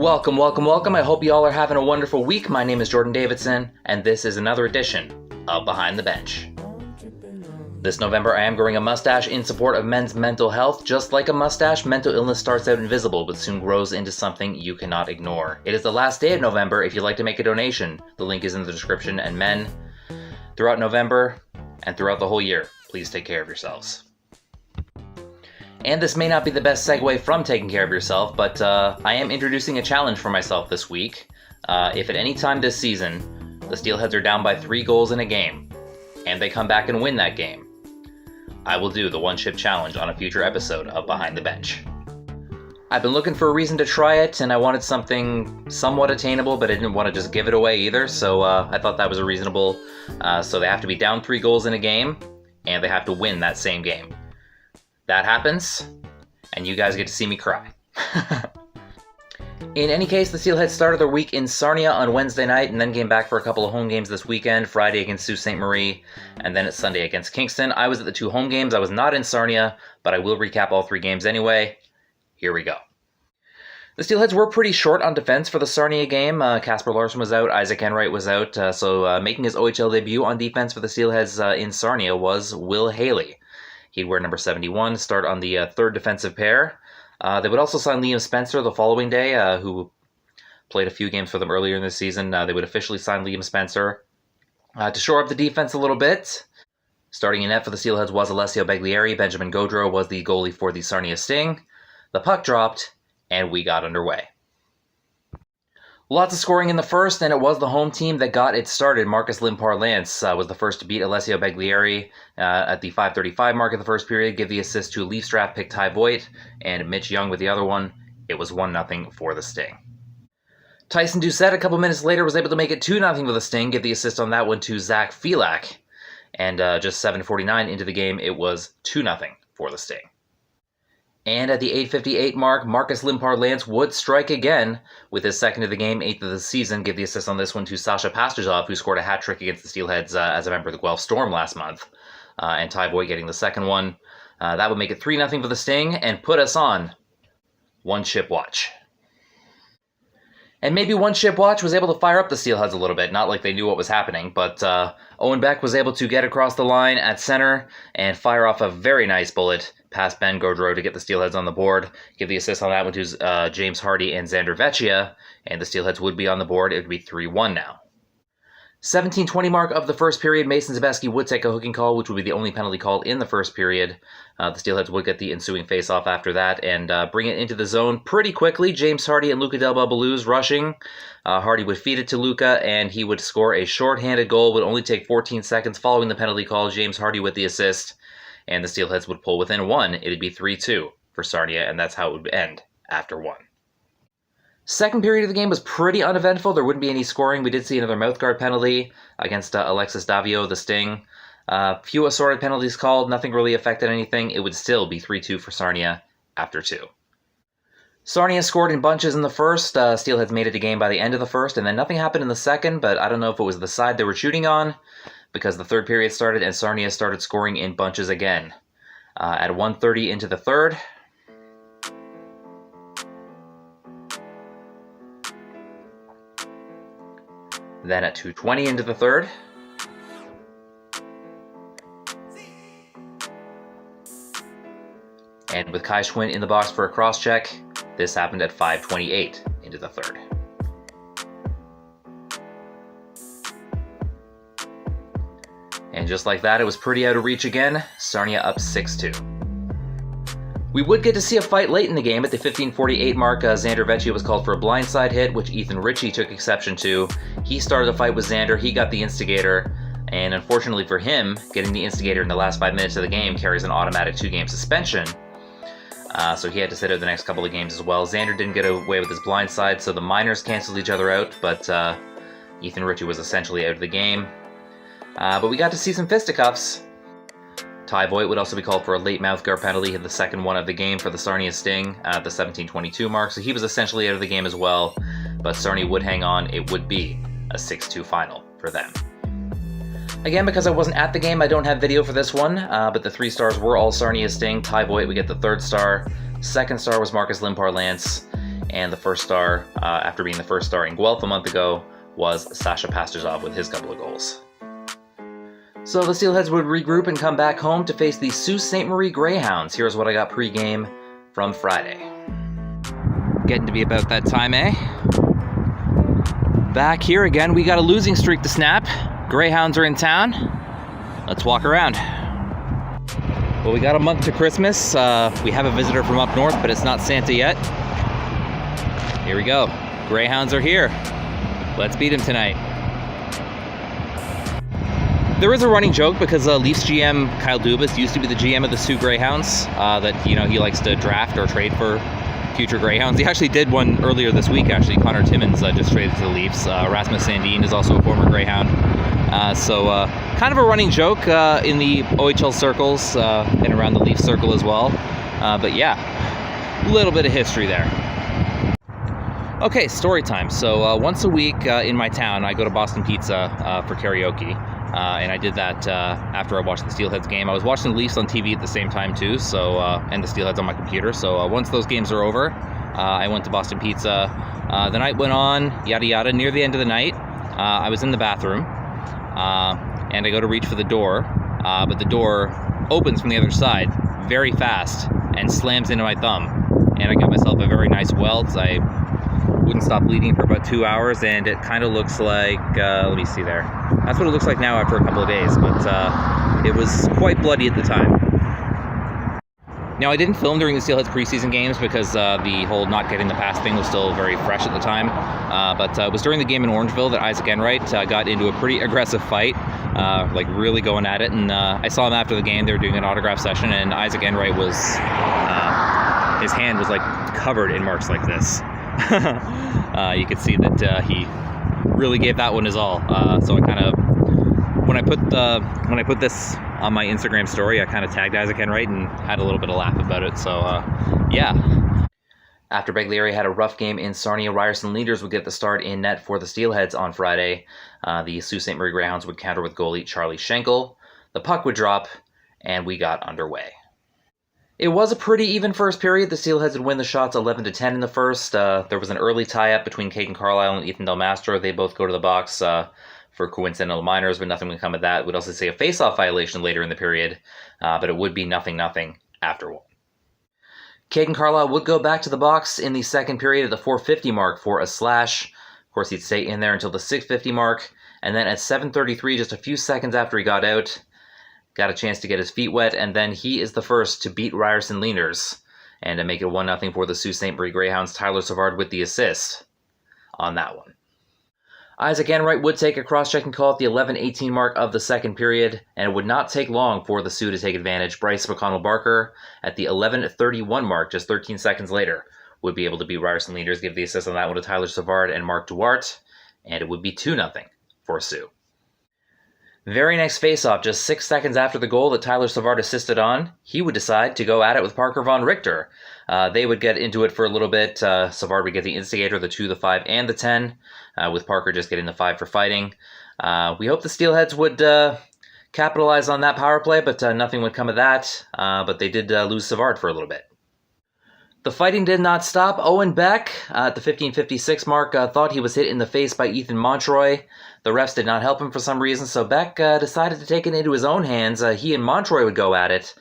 Welcome, welcome, welcome. I hope you all are having a wonderful week. My name is Jordan Davidson, and this is another edition of Behind the Bench. This November, I am growing a mustache in support of men's mental health. Just like a mustache, mental illness starts out invisible, but soon grows into something you cannot ignore. It is the last day of November if you'd like to make a donation. The link is in the description, and men, throughout November and throughout the whole year, please take care of yourselves. And this may not be the best segue from taking care of yourself, but I am introducing a challenge for myself this week. If at any time this season, the Steelheads are down by 3 goals in a game, and they come back and win that game, I will do the one-chip challenge on a future episode of Behind the Bench. I've been looking for a reason to try it, and I wanted something somewhat attainable, but I didn't want to just give it away either, so I thought that was a reasonable. So they have to be down 3 goals in a game, and they have to win that same game. That happens, and you guys get to see me cry. In any case, the Steelheads started their week in Sarnia on Wednesday night and then came back for a couple of home games this weekend, Friday against Sault Ste. Marie, and then it's Sunday against Kingston. I was at the 2 home games. I was not in Sarnia, but I will recap all 3 games anyway. Here we go. The Steelheads were pretty short on defense for the Sarnia game. Casper Larsen was out, Isaac Enright was out, so making his OHL debut on defense for the Steelheads in Sarnia was Will Haley. He'd wear number 71, start on the 3rd defensive pair. They would also sign Liam Spencer the following day, who played a few games for them earlier in the season. They would officially sign Liam Spencer to shore up the defense a little bit. Starting in net for the Steelheads was Alessio Beglieri. Benjamin Gaudreau was the goalie for the Sarnia Sting. The puck dropped, and we got underway. Lots of scoring in the first, and it was the home team that got it started. Marcus Limpar-Lance was the first to beat Alessio Beglieri at the 5:35 mark of the first period, give the assist to Leafs draft pick Ty Voigt, and Mitch Young with the other one. It was 1-0 for the Sting. Tyson Doucette, a couple minutes later, was able to make it 2-0 for the Sting, give the assist on that one to Zach FILAK, and just 7:49 into the game, it was 2-0 for the Sting. And at the 8:58 mark, Marcus Limpar-Lance would strike again with his 2nd of the game, 8th of the season. Give the assist on this one to Sasha Pasterzov, who scored a hat trick against the Steelheads as a member of the Guelph Storm last month. And Ty Voigt getting the 2nd one. That would make it 3-0 for the Sting and put us on one-chip watch. And maybe one-chip watch was able to fire up the Steelheads a little bit. Not like they knew what was happening, but Owen Beck was able to get across the line at center and fire off a very nice bullet past Ben Gaudreau to get the Steelheads on the board. Give the assist on that one to James Hardie and ZANDER VECCIA, and the Steelheads would be on the board. It would be 3-1 now. 17:20 mark of the first period, Mason Zabeski would take a hooking call, which would be the only penalty call in the first period. The Steelheads would get the ensuing face-off after that and bring it into the zone pretty quickly. James Hardie and Luca Del Balbaluz rushing. Hardie would feed it to Luca, and he would score a short-handed goal. Would only take 14 seconds following the penalty call. James Hardie with the assist, and the Steelheads would pull within 1. It'd be 3-2 for Sarnia, and that's how it would end after 1. Second period of the game was pretty uneventful. There wouldn't be any scoring. We did see another mouthguard penalty against Alexis Davio, the Sting. Few assorted penalties called. Nothing really affected anything. It would still be 3-2 for Sarnia after 2. Sarnia scored in bunches in the first. Steelheads made it a game by the end of the first, and then nothing happened in the second, but I don't know if it was the side they were shooting on, because the 3rd period started and Sarnia started scoring in bunches again. At 1:30 into the 3rd, then at 2:20 into the 3rd, and with Kai Schwinn in the box for a cross-check, this happened at 5:28 into the 3rd. And just like that, it was pretty out of reach again. Sarnia up 6-2. We would get to see a fight late in the game. At the 15:48 mark, ZANDER VECCIA was called for a blindside hit, which Ethan Ritchie took exception to. He started the fight with ZANDER. He got the instigator. And unfortunately for him, getting the instigator in the last 5 minutes of the game carries an automatic 2-game suspension. So he had to sit out the next couple of games as well. ZANDER didn't get away with his blindside, so the minors canceled each other out. But Ethan Ritchie was essentially out of the game. But we got to see some fisticuffs. Ty Voigt would also be called for a late mouthguard penalty, hit the 2nd one of the game for the Sarnia Sting at the 17:22 mark, so he was essentially out of the game as well, but Sarnia would hang on. It would be a 6-2 final for them. Again, because I wasn't at the game, I don't have video for this one, but the 3 stars were all Sarnia Sting. Ty Voigt would get the 3rd star. 2nd star was Marcus Limpar-Lance. And the first star, after being the first star in Guelph a month ago, was Sasha Pasterzov with his couple of goals. So the Steelheads would regroup and come back home to face the Sault Ste. Marie Greyhounds. Here's what I got pre-game from Friday. Getting to be about that time, eh? Back here again, we got a losing streak to snap. Greyhounds are in town. Let's walk around. Well, we got a month to Christmas. We have a visitor from up north, but it's not Santa yet. Here we go. Greyhounds are here. Let's beat them tonight. There is a running joke because Leafs GM Kyle Dubas used to be the GM of the Sioux Greyhounds, that he likes to draft or trade for future Greyhounds. He actually did one earlier this week, actually. Connor Timmins just traded to the Leafs. Rasmus Sandin is also a former Greyhound. So kind of a running joke in the OHL circles and around the Leafs circle as well. But yeah, a little bit of history there. Okay, story time. So once a week in my town, I go to Boston Pizza for karaoke. And I did that after I watched the Steelheads game. I was watching the Leafs on TV at the same time too, so and the Steelheads on my computer. So once those games are over, I went to Boston Pizza. The night went on, yada yada. Near the end of the night, I was in the bathroom, and I go to reach for the door, but the door opens from the other side very fast and slams into my thumb, and I got myself a very nice welt. I wouldn't stop bleeding for about 2 hours, and it kind of looks like, let me see there. That's what it looks like now after a couple of days, but it was quite bloody at the time. Now, I didn't film during the Steelheads preseason games because the whole not getting the pass thing was still very fresh at the time, but it was during the game in Orangeville that Isaac Enright got into a pretty aggressive fight, like really going at it, and I saw him after the game. They were doing an autograph session, and Isaac Enright was, his hand was like covered in marks like this. You could see that he really gave that one his all. So I kind of, when I put this on my Instagram story, I kind of tagged Isaac Enright and had a little bit of laugh about it. So yeah. After Beglieri had a rough game in Sarnia, Ryerson Leaders would get the start in net for the Steelheads on Friday. The Sault Ste. Marie Greyhounds would counter with goalie Charlie Schenkel. The puck would drop, and we got underway. It was a pretty even first period. The Steelheads would win the shots 11-10 in the first. There was an early tie-up between Caden Carlisle and Ethan Del Mastro. They both go to the box for coincidental minors, but nothing would come of that. We'd also see a face-off violation later in the period, but it would be 0-0 after one. Caden Carlisle would go back to the box in the second period at the 4:50 mark for a slash. Of course, he'd stay in there until the 6:50 mark, and then at 7:33, just a few seconds after he got out, got a chance to get his feet wet, and then he is the first to beat Ryerson Leaders and to make it 1-0 for the Sault Ste. Marie Greyhounds. Tyler Savard with the assist on that one. Isaac Enright would take a cross-checking call at the 11:18 mark of the second period, and it would not take long for the Sioux to take advantage. Bryce McConnell-Barker at the 11:31 mark, just 13 seconds later, would be able to beat Ryerson Leaders, give the assist on that one to Tyler Savard and Mark Duarte, and it would be 2-0 for Sioux. Very next face-off, just 6 seconds after the goal that Tyler Savard assisted on, he would decide to go at it with Parker Von Richter. They would get into it for a little bit. Savard would get the instigator, the 2, the 5, and the 10, with Parker just getting the 5 for fighting. We hope the Steelheads would capitalize on that power play, but nothing would come of that. But they did lose Savard for a little bit. The fighting did not stop. Owen Beck, at the 15:56 mark, thought he was hit in the face by Ethan Montroy. The refs did not help him for some reason, so Beck decided to take it into his own hands. He and Montroy would go at it.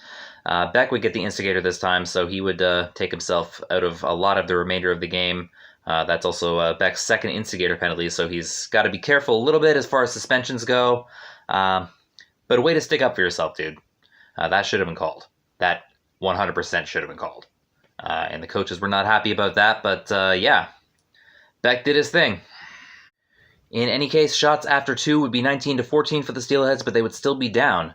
Beck would get the instigator this time, so he would take himself out of a lot of the remainder of the game. That's also Beck's second instigator penalty, so he's got to be careful a little bit as far as suspensions go. But a way to stick up for yourself, dude. That should have been called. That 100% should have been called. And the coaches were not happy about that, but yeah, Beck did his thing. In any case, shots after 2 would be 19-14 for the Steelheads, but they would still be down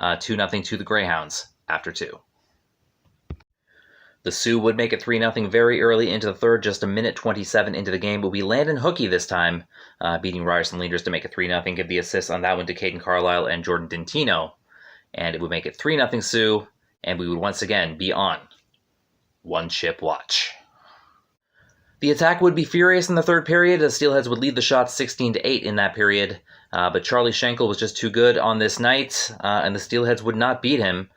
2-0 to the Greyhounds after 2. The Sioux would make it 3-0 very early into the third, just a minute 27 into the game, but we land in hooky this time, beating Ryerson Leaders to make it 3-0, give the assist on that one to Caden Carlisle and Jordan Dentino, and it would make it 3-0 Sioux, and we would once again be on one chip watch. The attack would be furious in the third period. The Steelheads would lead the shots 16-8 in that period, but Charlie Schenkel was just too good on this night, and the Steelheads would not beat him.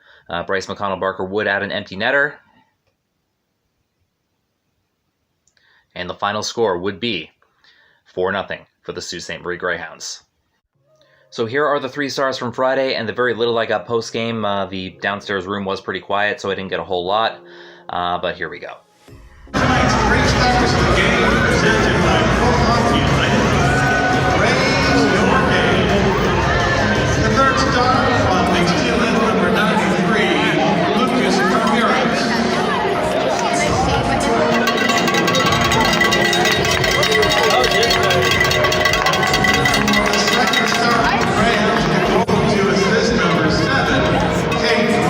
Bryce McConnell-Barker would add an empty netter. And the final score would be 4-0 for the Sault Ste. Marie Greyhounds. So here are the 3 stars from Friday, and the very little I got post-game. The downstairs room was pretty quiet, so I didn't get a whole lot, but here we go. Tonight's 3 stars of the game presented by Pro United. Raise your game. The 3rd star from the Steelheads number 93, KARMIRIS. The 2nd star from the Greyhounds controlled to assist number 7, KAEDEN.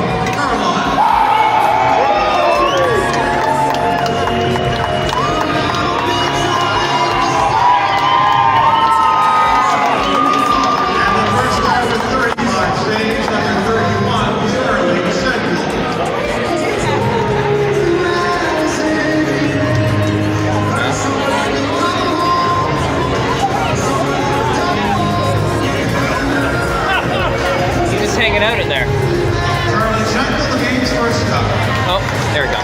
Hanging out in there. SHENKEL, the game's first up. Oh, there we go.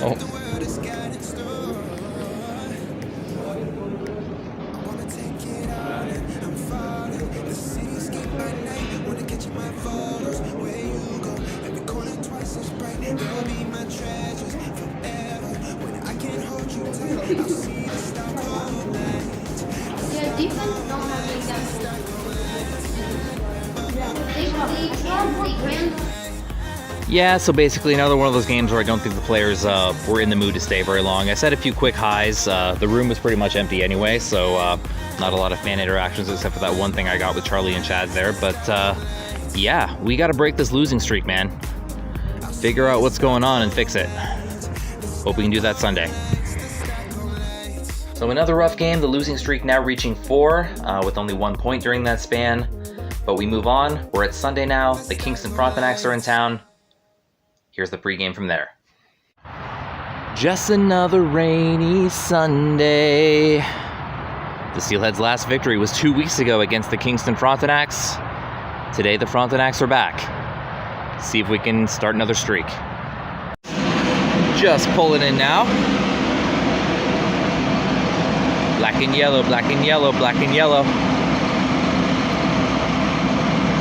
Oh. Yeah, defense don't have any guys. Yeah, so basically another one of those games where I don't think the players were in the mood to stay very long. I said a few quick highs. The room was pretty much empty anyway, so not a lot of fan interactions except for that one thing I got with Charlie and Chad there. But yeah, we got to break this losing streak, man. Figure out what's going on and fix it. Hope we can do that Sunday. So another rough game, the losing streak now reaching 4 with only 1 point during that span. But we move on. We're at Sunday now. The Kingston Frontenacs are in town. Here's the pregame from there. Just another rainy Sunday. The Steelheads' last victory was 2 weeks ago against the Kingston Frontenacs. Today the Frontenacs are back. See if we can start another streak. Just pulling in now. Black and yellow, black and yellow, black and yellow.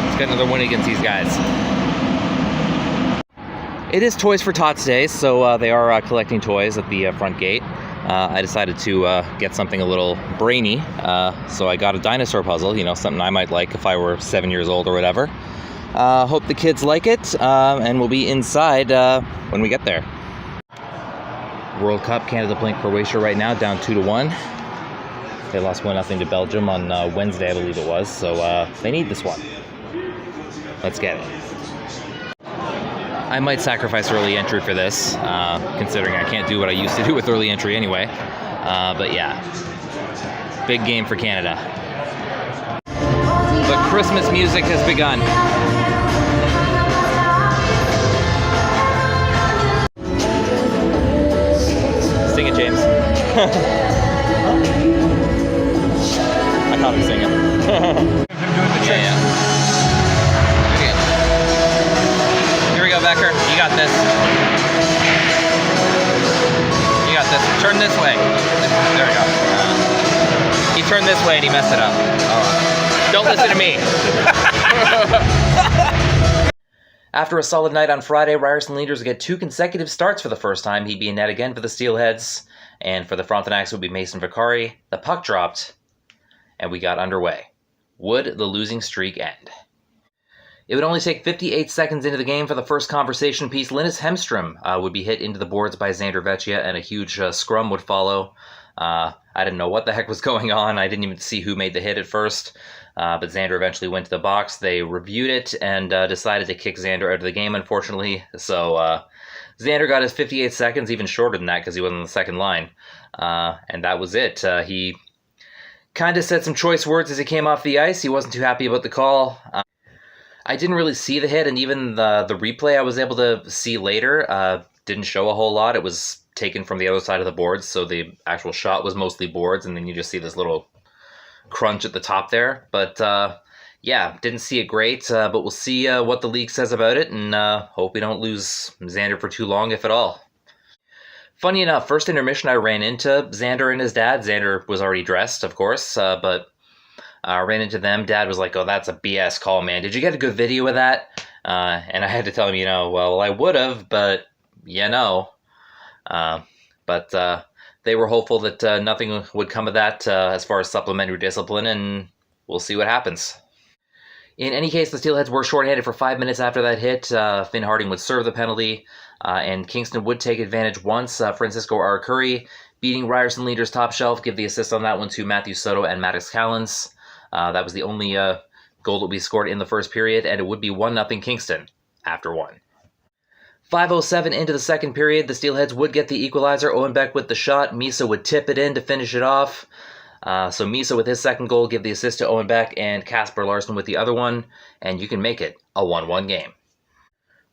Let's get another win against these guys. It is Toys for Tots Day, so they are collecting toys at the front gate. I decided to get something a little brainy, so I got a dinosaur puzzle, you know, something I might like if I were 7 years old or whatever. Hope the kids like it, and we'll be inside when we get there. World Cup, Canada playing Croatia right now, down 2-1. They lost 1-0 to Belgium on Wednesday, I believe it was, so they need this one. Let's get it. I might sacrifice early entry for this, considering I can't do what I used to do with early entry anyway. But yeah, big game for Canada. The Christmas music has begun. Sing it, James. I caught him singing. Yeah. Becker, you got this. You got this. Turn this way. There we go. He turned this way and he messed it up. Don't listen to me. After a solid night on Friday, Ryerson leaders get 2 consecutive starts for the first time. He'd be in net again for the Steelheads. And for the Frontenacs would be Mason Vicari. The puck dropped, and we got underway. Would the losing streak end? It would only take 58 seconds into the game for the first conversation piece. Linus Hemstrom would be hit into the boards by ZANDER VECCIA, and a huge scrum would follow. I didn't know what the heck was going on. I didn't even see who made the hit at first. But Zander eventually went to the box. They reviewed it and decided to kick Zander out of the game, unfortunately. So Zander got his 58 seconds, even shorter than that because he was on the second line. And that was it. He kind of said some choice words as he came off the ice. He wasn't too happy about the call. I didn't really see the hit, and even the replay I was able to see later didn't show a whole lot. It was taken from the other side of the boards, so the actual shot was mostly boards, and then you just see this little crunch at the top there. But yeah, didn't see it great, but we'll see what the league says about it, and hope we don't lose Zander for too long, if at all. Funny enough, first intermission I ran into Zander and his dad. Zander was already dressed, of course, but I ran into them. Dad was like, "Oh, that's a BS call, man. Did you get a good video of that?" And I had to tell him, well, I would have, but but they were hopeful that nothing would come of that as far as supplementary discipline, and we'll see what happens. In any case, the Steelheads were shorthanded for 5 minutes after that hit. Finn Harding would serve the penalty, and Kingston would take advantage once. Francesco ARCURI beating Ryerson Leader's top shelf, give the assist on that one to Matthew SOTO and MADDOX CALLENS. That was the only goal that we scored in the first period, and it would be 1-0 Kingston after one. 5:07 into the second period, the Steelheads would get the equalizer. Owen Beck with the shot. MISA would tip it in to finish it off. So MISA with his second goal give the assist to Owen Beck, and Kasper LARSEN with the other one, and you can make it a 1-1 game.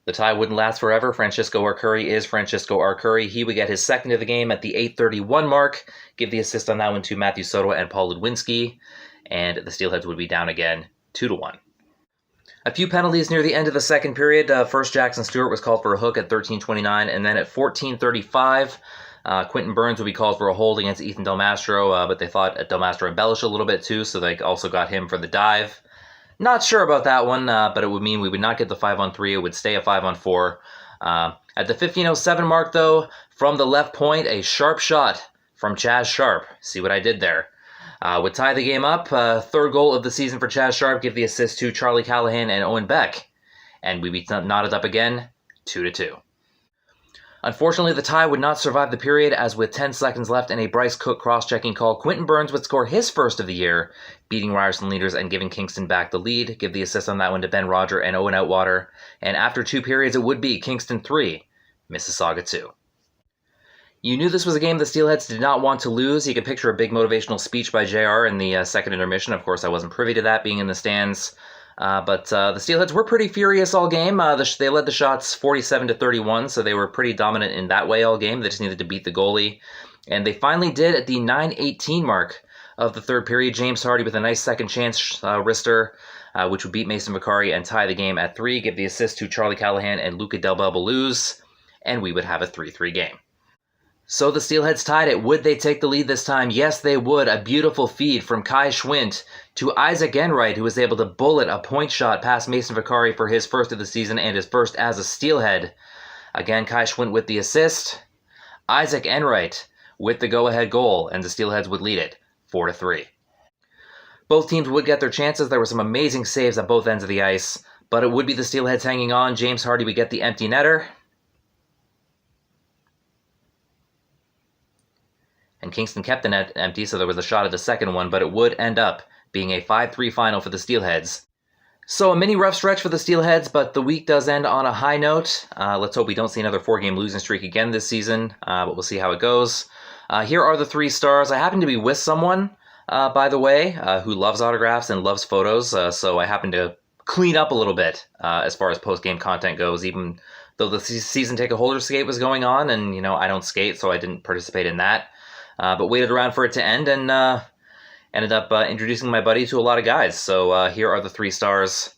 The tie wouldn't last forever. Francesco ARCURI is Francesco ARCURI. He would get his second of the game at the 8:31 mark, give the assist on that one to Matthew SOTO and Paul Ludwinski, and the Steelheads would be down again 2-1. A few penalties near the end of the second period. First, Jackson Stewart was called for a hook at 13:29, and then at 14:35, Quinton Burns would be called for a hold against Ethan Del Mastro, but they thought Del Mastro embellished a little bit too, so they also got him for the dive. Not sure about that one, but it would mean we would not get the 5-on-3. It would stay a 5-on-4. At the 15:07 mark, though, from the left point, a sharp shot from Chaz Sharpe. See what I did there? Would tie the game up. Third goal of the season for Chaz Sharpe, give the assist to Charlie Callahan and Owen Beck. And we'd be knotted up again, 2-2. Unfortunately, the tie would not survive the period, as with 10 seconds left and a Bryce Cook cross-checking call, Quinton Burns would score his first of the year, beating Ryerson Leaders and giving Kingston back the lead. Give the assist on that one to Ben Roger and Owen Outwater. And after 2 periods, it would be Kingston 3, Mississauga 2. You knew this was a game the Steelheads did not want to lose. You could picture a big motivational speech by JR in the second intermission. Of course, I wasn't privy to that, being in the stands. But the Steelheads were pretty furious all game. They led the shots 47-31, so they were pretty dominant in that way all game. They just needed to beat the goalie. And they finally did at the 9:18 mark of the third period. James Hardie with a nice second chance wrister, which would beat Mason Vicari and tie the game at 3, give the assist to Charlie Callahan and Luca Del Belbaluz, and we would have a 3-3 game. So the Steelheads tied it. Would they take the lead this time? Yes, they would. A beautiful feed from Kai Schwint to Isaac Enright, who was able to bullet a point shot past Mason Vicari for his first of the season and his first as a Steelhead. Again, Kai Schwint with the assist. Isaac Enright with the go-ahead goal, and the Steelheads would lead it 4-3. Both teams would get their chances. There were some amazing saves at both ends of the ice, but it would be the Steelheads hanging on. James Hardie would get the empty netter. And Kingston kept the net empty, so there was a shot at the second one, but it would end up being a 5-3 final for the Steelheads. So a mini rough stretch for the Steelheads, but the week does end on a high note. Let's hope we don't see another 4-game losing streak again this season, but we'll see how it goes. Here are the 3 stars. I happen to be with someone, by the way, who loves autographs and loves photos, so I happen to clean up a little bit as far as post-game content goes, even though the season ticket holder skate was going on, and, I don't skate, so I didn't participate in that. But waited around for it to end and ended up introducing my buddy to a lot of guys. So here are the 3 stars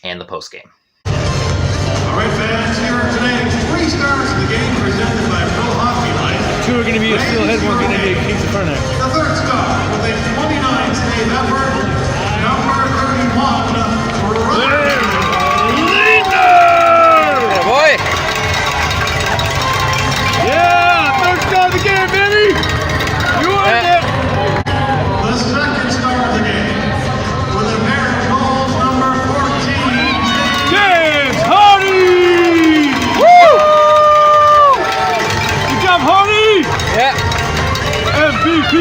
and the postgame. All right, fans, here are today's 3 stars of the game presented by Pro Hockey Life. 2 are going to be a Steelhead, 1 going to be a Kings of Frontenacs. The third star with a 29 save effort, number 31, Ryan. Oh boy! Yeah! Third star of the game, baby! You earned it! The second star of the game with a pair of goals, number 14, James Hardie! Woo! Good job, Hardie! Yeah. MVP!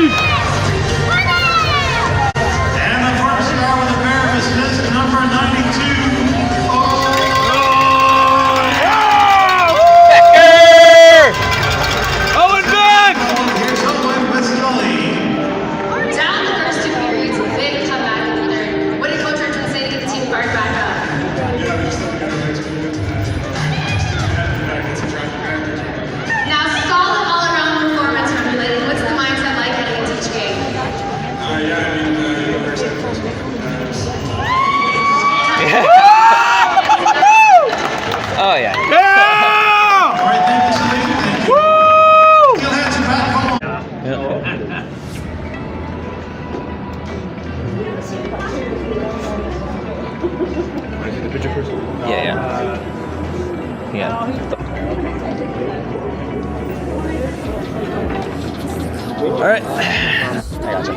Alright. I gotcha.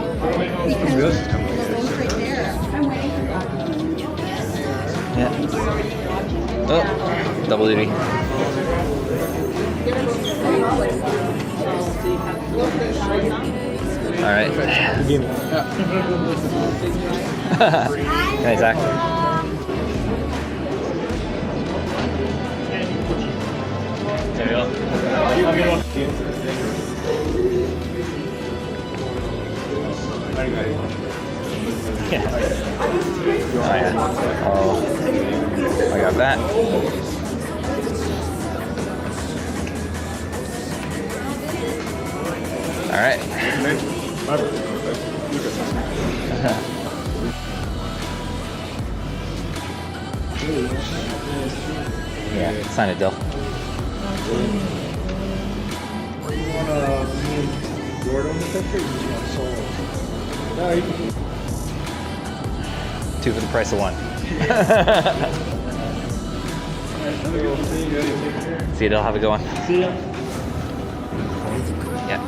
Yeah. Oh, double duty. Alright. Hey, Zach. There you go. Yeah. Oh yeah. Oh, I got that. All right. Yeah, sign it, Dill. Two for the price of one. See you, Dill. Have a good one. See ya. Yeah.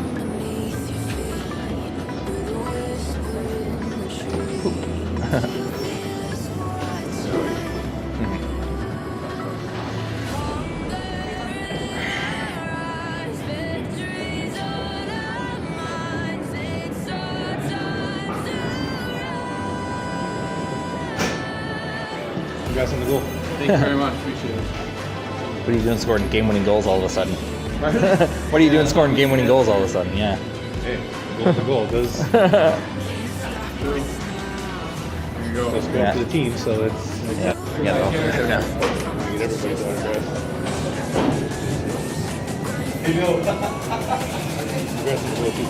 Congrats on the goal. Thank you very much. Appreciate it. What are you doing scoring game-winning goals all of a sudden? What are you doing scoring game-winning goals all of a sudden? Yeah. Hey, goal's a goal. There you go. That's going for the team, so it's Yeah. Yeah. get everybody's autograph. Congrats on the goal, too.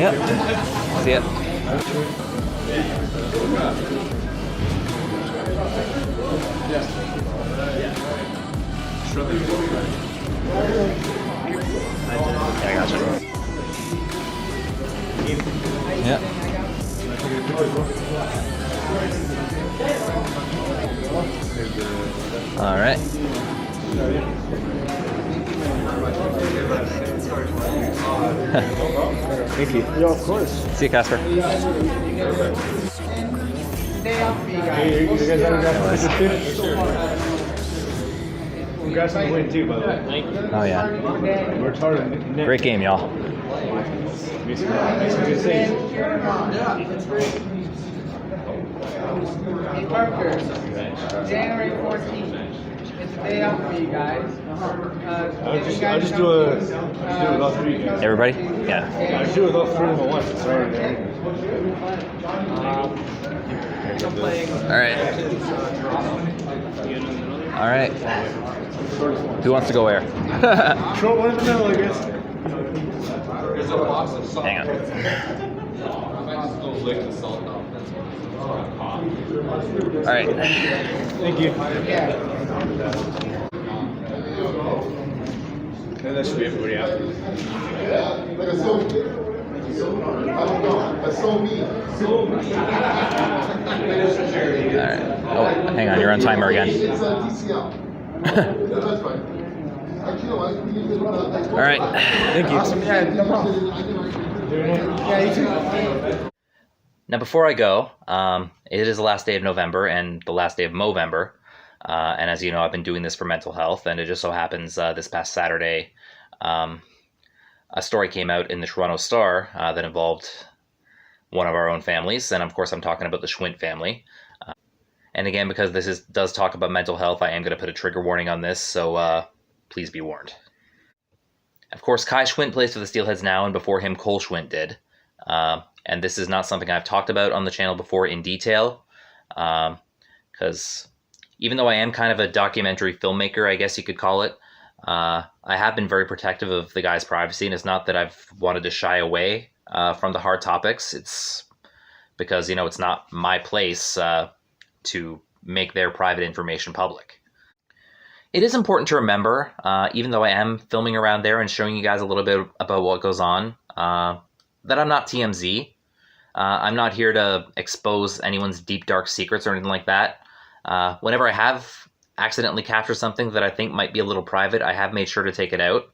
Yep. See ya. Yeah, I gotcha. Yeah. All right. Thank you. Yeah, of course. See you, Casper. Hey, you guys autograph the too? Congrats on the win too, by the way. Thank you. Oh yeah. Worked hard on it. Great game, y'all. Made some good saves. Hey Parker, January 14th. It's a day off for you guys. I'll just do it with all three guys. Everybody? Yeah. I'll just do it with all three of them at once. It's already there. All right. Who wants to go where? Short one in the middle, I guess. Hang on. All right. Thank you. And that should be everybody out. All right. Oh, hang on. You're on timer again. All right. Thank you. Awesome. Yeah, no problem. Yeah, you too. Now, before I go, it is the last day of November and the last day of Movember. And as you know, I've been doing this for mental health, and it just so happens this past Saturday, a story came out in the Toronto Star that involved one of our own families, and of course I'm talking about the Schwint family. And again, because this does talk about mental health, I am going to put a trigger warning on this, so please be warned. Of course, Kai Schwint plays for the Steelheads now, and before him, Cole Schwint did. And this is not something I've talked about on the channel before in detail, because even though I am kind of a documentary filmmaker, I guess you could call it, I have been very protective of the guy's privacy, and it's not that I've wanted to shy away from the hard topics. It's because, you know, it's not my place to make their private information public. It is important to remember, even though I am filming around there and showing you guys a little bit about what goes on, that I'm not TMZ. I'm not here to expose anyone's deep, dark secrets or anything like that. Whenever I have accidentally captured something that I think might be a little private, I have made sure to take it out.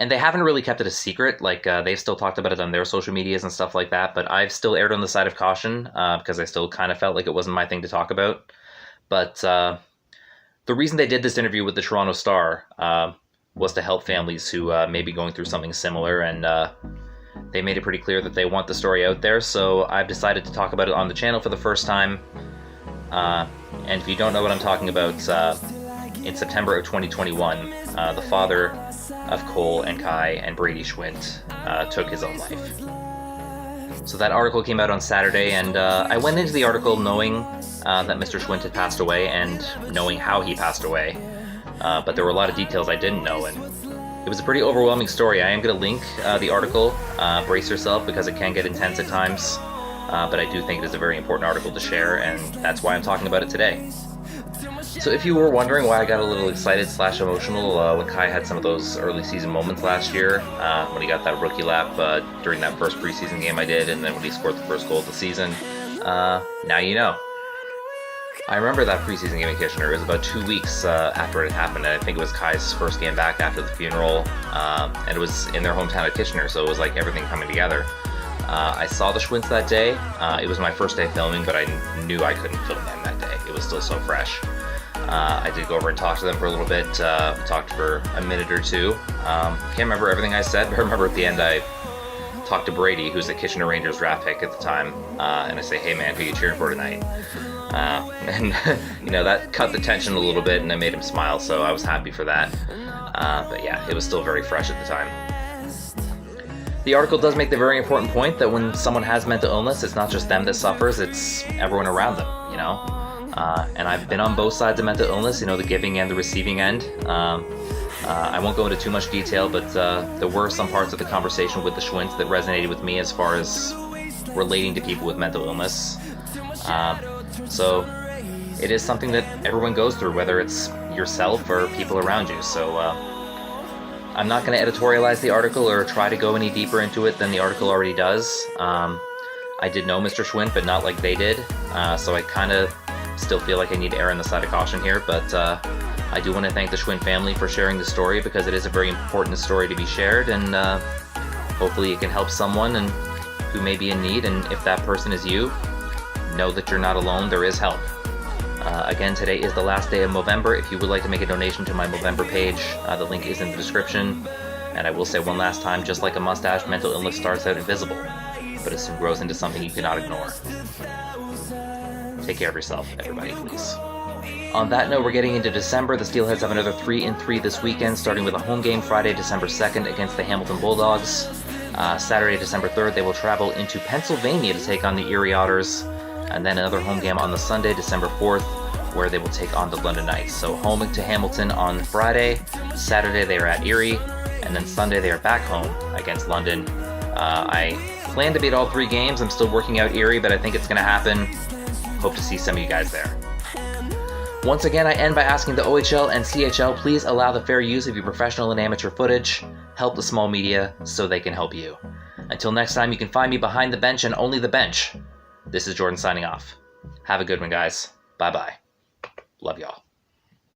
And they haven't really kept it a secret. Like, they've still talked about it on their social medias and stuff like that. But I've still erred on the side of caution because I still kind of felt like it wasn't my thing to talk about. But the reason they did this interview with the Toronto Star was to help families who may be going through something similar. And they made it pretty clear that they want the story out there. So I've decided to talk about it on the channel for the first time. And if you don't know what I'm talking about, in September of 2021, the father of Cole and Kai and Brady Schwint took his own life. So that article came out on Saturday, and I went into the article knowing that Mr. Schwint had passed away and knowing how he passed away. But there were a lot of details I didn't know, and it was a pretty overwhelming story. I am going to link the article. Brace yourself, because it can get intense at times. But I do think it is a very important article to share, and that's why I'm talking about it today. So if you were wondering why I got a little excited / emotional when Kai had some of those early season moments last year, when he got that rookie lap during that first preseason game I did, and then when he scored the first goal of the season, now you know. I remember that preseason game in Kitchener. It was about 2 weeks after it had happened, and I think it was Kai's first game back after the funeral, and it was in their hometown of Kitchener, so it was like everything coming together. I saw the Schwints that day. It was my first day filming, but I knew I couldn't film them that day. It was still so fresh. I did go over and talk to them for a little bit, talked for a minute or two. Can't remember everything I said, but I remember at the end I talked to Brady, who's a Kitchener Rangers draft pick at the time, and I say, hey man, who are you cheering for tonight? And you know, that cut the tension a little bit and I made him smile, so I was happy for that. But yeah, it was still very fresh at the time. The article does make the very important point that when someone has mental illness, it's not just them that suffers, it's everyone around them, you know? And I've been on both sides of mental illness, you know, the giving and the receiving end. I won't go into too much detail, but there were some parts of the conversation with the Schwints that resonated with me as far as relating to people with mental illness. So it is something that everyone goes through, whether it's yourself or people around you. So I'm not going to editorialize the article or try to go any deeper into it than the article already does. I did know Mr. Schwint, but not like they did. So I kind of still feel like I need to err on the side of caution here, but I do want to thank the Schwint family for sharing the story, because it is a very important story to be shared, and hopefully it can help someone and who may be in need, and if that person is you, know that you're not alone, there is help. Again, today is the last day of Movember. If you would like to make a donation to my Movember page, the link is in the description. And I will say one last time, just like a mustache, mental illness starts out invisible, but it soon grows into something you cannot ignore. Take care of yourself, everybody, please. On that note, we're getting into December. The Steelheads have another 3-3 this weekend, starting with a home game Friday, December 2nd against the Hamilton Bulldogs. Saturday, December 3rd, they will travel into Pennsylvania to take on the Erie Otters, and then another home game on the Sunday, December 4th, where they will take on the London Knights. So home to Hamilton on Friday, Saturday they are at Erie, and then Sunday they are back home against London. I plan to beat all 3 games. I'm still working out Erie, but I think it's going to happen. Hope to see some of you guys there. Once again, I end by asking the OHL and CHL, please allow the fair use of your professional and amateur footage. Help the small media so they can help you. Until next time, you can find me behind the bench and only the bench. This is Jordan signing off. Have a good one, guys. Bye-bye. Love y'all.